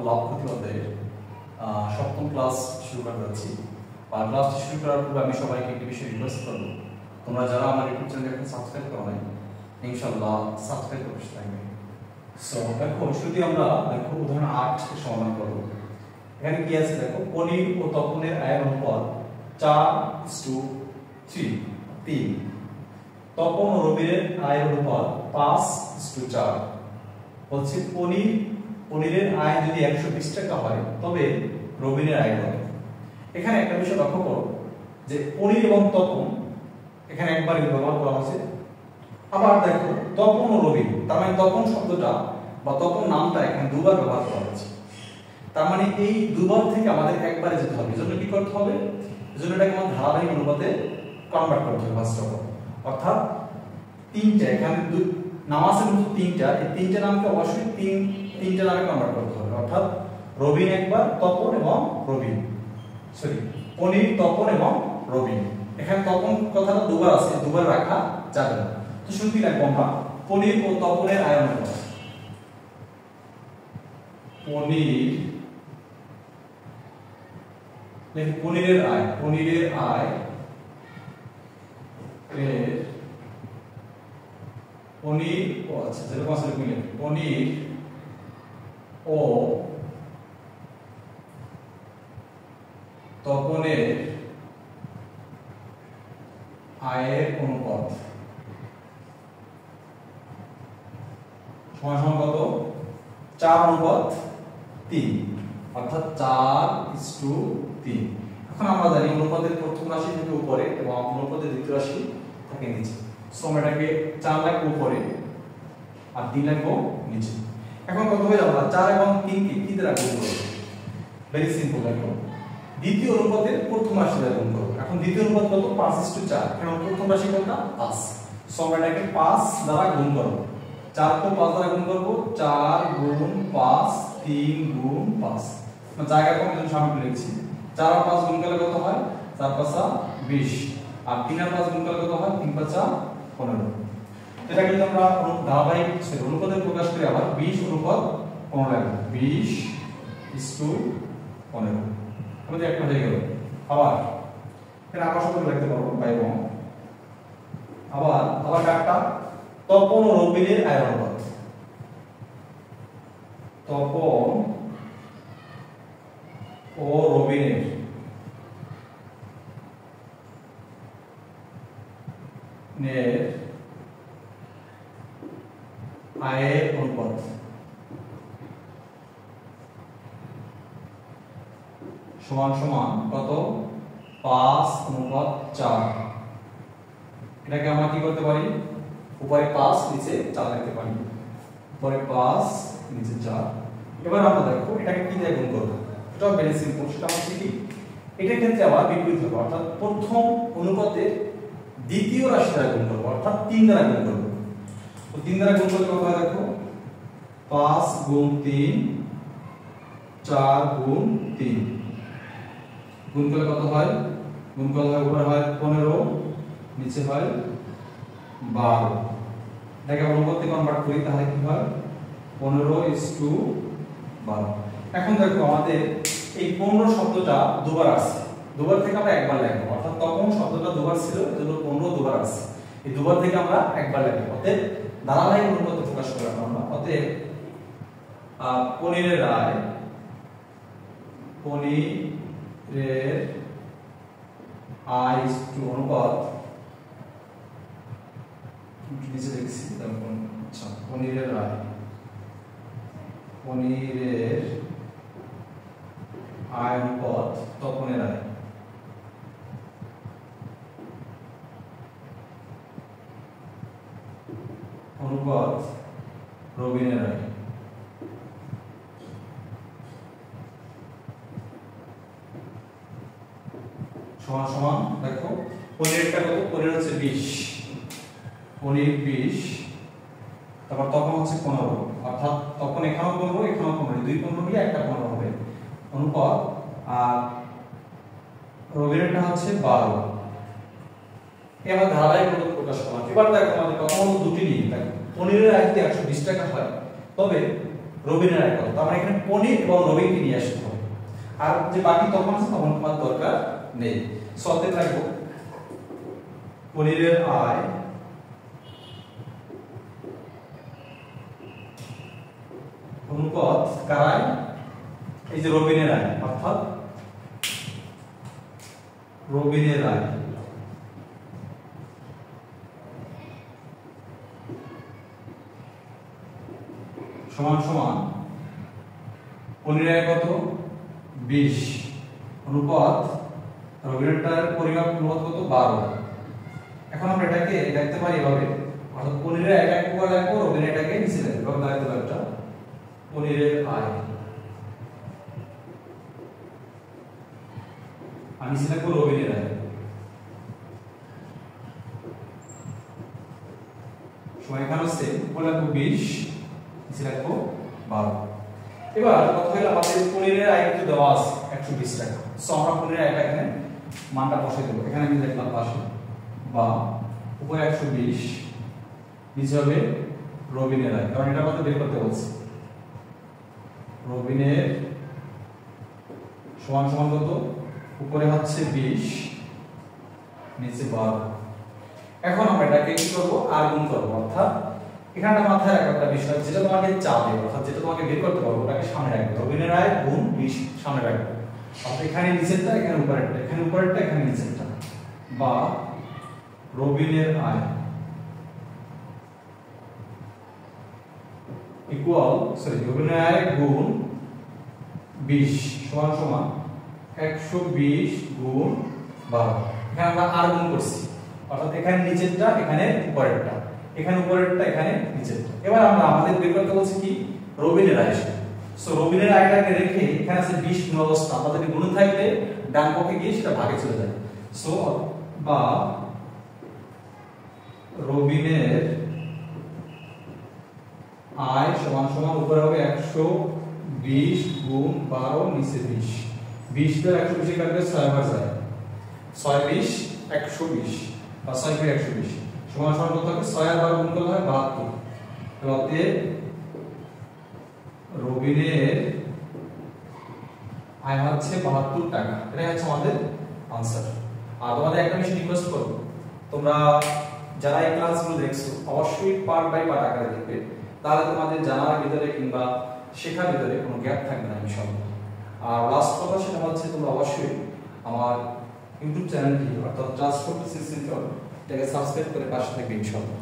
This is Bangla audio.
লাভ ক্ষতি অধ্যায়ের সপ্তম ক্লাস শুরু করতে যাচ্ছি। আর ক্লাসটি শুরু করার পূর্বে আমি সবাইকে একটি বিষয় রিকোয়েস্ট করবো, তোমরা যারা আমার ইউটিউব চ্যানেল এখন সাবস্ক্রাইব করো নাই, ইনশাআল্লাহ সাবস্ক্রাইব করতে থাকবে। সো দেখো শুরুতে আমরা দেখো উদাহরণ 8 এর সমাধান করব। এখানে কি আছে দেখো, পনির ও তপনের আয়ের অনুপাত 4:3। তপন ও রবিরের আয়ের অনুপাত 5:4। বলছে পনিরের আয় যদি 120 টাকা হয় তবে রবিরের আয় কত। এখানে একটা বিষয় লক্ষ্য করো যে পনির এবং তপন এখানে একবার ব্যবহার করা হয়েছে, আবার দেখো তপন ও রবির, তার মানে তপন শব্দটা বা তপন নামটা এখানে দুবার ব্যবহার করা হয়েছে। তার মানে এই দুবার থেকে আমাদের একবারে যেতে হবে। এজন্য কি করতে হবে, এজন্য এটাকে আমাদের ধারাবাহিক অনুপাতে কনভার্ট করতে হবে ফার্স্ট অফ অল। অর্থাৎ তিনটা এখানে নাম আছে কিন্তু তিনটা, এই তিনটা নামকে অবশ্যই তিনটা নামে কনভার্ট করতে হবে। অর্থাৎ রবিন একবার, তপন এবং রবিন, সরি পনির, তপন এবং রবিন। এখানে তপন কথাটা দুবার আছে, দুবার রাখা যাবে না। তো শুনতে লাগবো আমরা পনির ও তপনের আয় অনুপাত। পনিরের আয় এর পনির ও আচ্ছা যেরকম আছে লিখে পনির ও তপনের আয়ের অনুপাত সমান সমান কত, 4:3, অর্থাৎ 4:3। এখন আমরা জানি অনুপাতের প্রথম রাশি থাকে উপরে এবং অনুপাতের দ্বিতীয় রাশি থাকে নিচে। সো আমরা এটাকে 4 লিখব উপরে আর 3 লিখব নিচে। এখন কত হয়ে যাবে, 4 এবং 3 কে কি দ্বারা গুণ করব? ভেরি সিম্পল, দেখো দ্বিতীয় অনুপাতের প্রথম রাশি দ্বারা গুণ করব। এখন দ্বিতীয় অনুপাত কত, 5:4। এখন প্রথম রাশি কোনটা, 5। সো আমরা এটাকে 5 দ্বারা গুণ করব। 4 কে 5 দ্বারা গুণ করব, 4 গুণ 5, 3 গুণ 5। আমরা জায়গা কম এজন্য সামনে লিখছি। 4 আর 5 গুণ করলে কত হয়, 4 × 5 = 20, আর 3 আর 5 গুণ করলে কত হয়, 3 × 5 = 15। এটা কিন্তু আমরা ধারাবাহিক অনুপাতে প্রকাশ করি, আবার 20:15 লিখব, 20:15 আমাদের একটা হয়ে গেল। আবার এটা আবার সূত্র লিখতে পারবো এবং আবার একটা তপন ও রবিরের আয় অনুপাত। তপন ও রবিরের আয়ের অনুপাত সমান সমান কত, 5:4। এটাকে আমরা কি করতে পারি, উপরে 5 নিচে 4 লিখতে পারি। উপরে 5 নিচে 4। এবার আমরা দেখো এটাকে কি দিয়ে গুণ করব। এটাও ভেরি সিম্পল, সেটা হচ্ছে কি, এটার ক্ষেত্রে আবার বিপরীত হবে। অর্থাৎ প্রথম অনুপাতের দ্বিতীয় রাশি দ্বারা গুণ করব, অর্থাৎ 3 দ্বারা গুণ করব। তো 3 দ্বারা গুণ করলে কত হয় দেখো, 5 গুণ 3, 4 গুণ 3। গুণ করলে কত হয়, গুণ করলে উপরে হয় 15, নিচে হয় 12। এটাকে অনুপাতে কনভার্ট করি তাহলে কি হয়, 15:12। এখন দেখো আমাদের এই 15 শব্দটা দুবার আসছে, দুবার থেকে আমরা একবার লিখব। অর্থাৎ তখন শব্দটা দুবার ছিল, এজন্য 15 দুবার আসছে। এই দুবার থেকে আমরা একবার লিখব। অতএব ধারাবাহিক অনুপাতে প্রকাশ করলাম আমরা। অতএব পনিরের আয় অনুপাত নিচে লিখছি, আচ্ছা পনিরের আয় অনুপাত তপনের আয় অনুপাত রবিনের আয় সমান সমান দেখো পনিরটা কত, পনির হচ্ছে 20, পনির 20, তারপর তখন হচ্ছে 15, অর্থাৎ তখন এখানেও 15 এখানেও 15, দুই 15 মিলে একটা 15 হবে অনুপাত। আর রবিরেরটা হচ্ছে 12। এবার ধারাবাহিক অনুপাত প্রকাশ করলাম। এবার দেখো আমাদের কথা হলো দুটি নিয়ে, দেখো পনিরের আয় যদি 120 টাকা হয় তবে রবিনের আয় কত, তার মানে এখানে পনির এবং রবিনকে নিয়ে আসতে হবে, আর যে বাকি তখন আছে তখন তোমার দরকার নেই। সলতে রাখবো পনিরের আয় অনুপাত কার আয়, এই যে রবিনের আয় অর্থাৎ রবিনের আয় সমান সমান পনিরের আয় কত 20 অনুপাত রবিনেরটার পরিমাপ অনুপাত কত 12। এখন আমরা এটাকে দেখতে পারি এভাবে, অর্থাৎ পনিরের আয়টা উপরে রাখবো, রবিনের আয়টাকে নিচে রাখবো। এভাবে দেখতে পারি এটা পনিরের আয় আর নিচে রাখবো রবিনের আয় সমান এখানে হচ্ছে উপরে রাখবো 20 নিচে রাখবো 12। এবার কথা হলো আমাদের পনিরের আয় কিন্তু দেওয়া আছে 120 টাকা, সো আমরা পনিরের আয়টা এখানে মানটা বসাই দেব। এখানে আমি লিখলাম পাশে বা উপরে 120 নিচে হবে রবিনের আয়, কারণ এটা আমাদের বের করতে বলছে। রবিনের সমান সমান কত, উপরে হচ্ছে 20 নিচে 12। এখন আমরা এটাকে কি করব, আর গুণ করব, অর্থাৎ এখানে মাথায় রাখার একটা বিষয়, যেটা তোমাকে চাবে অর্থাৎ যেটা তোমাকে বের করতে পারবো ওটাকে সামনে রাখবে। রবিনের আয় গুণ 20 সামনে রাখবে, অর্থাৎ এখানে নিচেরটা এখানে উপরেরটা, এখানে উপরেরটা এখানে নিচেরটা, বা রবিনের আয় ইকুয়াল রবিনের আয় গুণ 20 সমান সমান 120 গুণ 12। এখানে আমরা আর গুণ করছি, অর্থাৎ এখানে নিচেরটা এখানে উপরেরটা, এখানে উপরেরটা এখানে নিচেরটা। এবার আমরা আমাদের বের করতে বলছি কি রবিনের আয়। সো রবিনের আয়টাকে রেখে এখানে আছে 20 গুণ অবস্থা, আমাদের গুণ থাকলে ডান পক্ষে গিয়ে সেটা ভাগে চলে যায়। সো বা রবিনের আয় সমান সমান উপরে হবে 120 গুণ 12 নিচে 20। 20 দ্বারা 120 কাটলে 6 বার যায়, 6 20 120 বা 6 × 120 সমান সমান কত হবে, 6 আর 12 গুণ করলে হয় 72। তাহলে রবিনের আয় হচ্ছে 72 টাকা। এটাই হচ্ছে আমাদের आंसर। আর তোমাদের একটা বিষয় রিকোয়েস্ট করব, তোমরা যারা এই ক্লাসগুলো দেখছো অবশ্যই পার্ট বাই পার্ট আকারে দেখবে, তাহলে তোমাদের জানার ভিতরে কিংবা শেখার ভিতরে কোনো গ্যাপ থাকবে না ইনশাআল্লাহ। আর লাস্ট কথা সেটা হচ্ছে তোমরা অবশ্যই আমার ইউটিউব চ্যানেলটি অর্থাৎ ট্রান্সফর্ম সিস্টেম এটাকে সাবস্ক্রাইব করে পাশে থাকবে ইনশাআল্লাহ।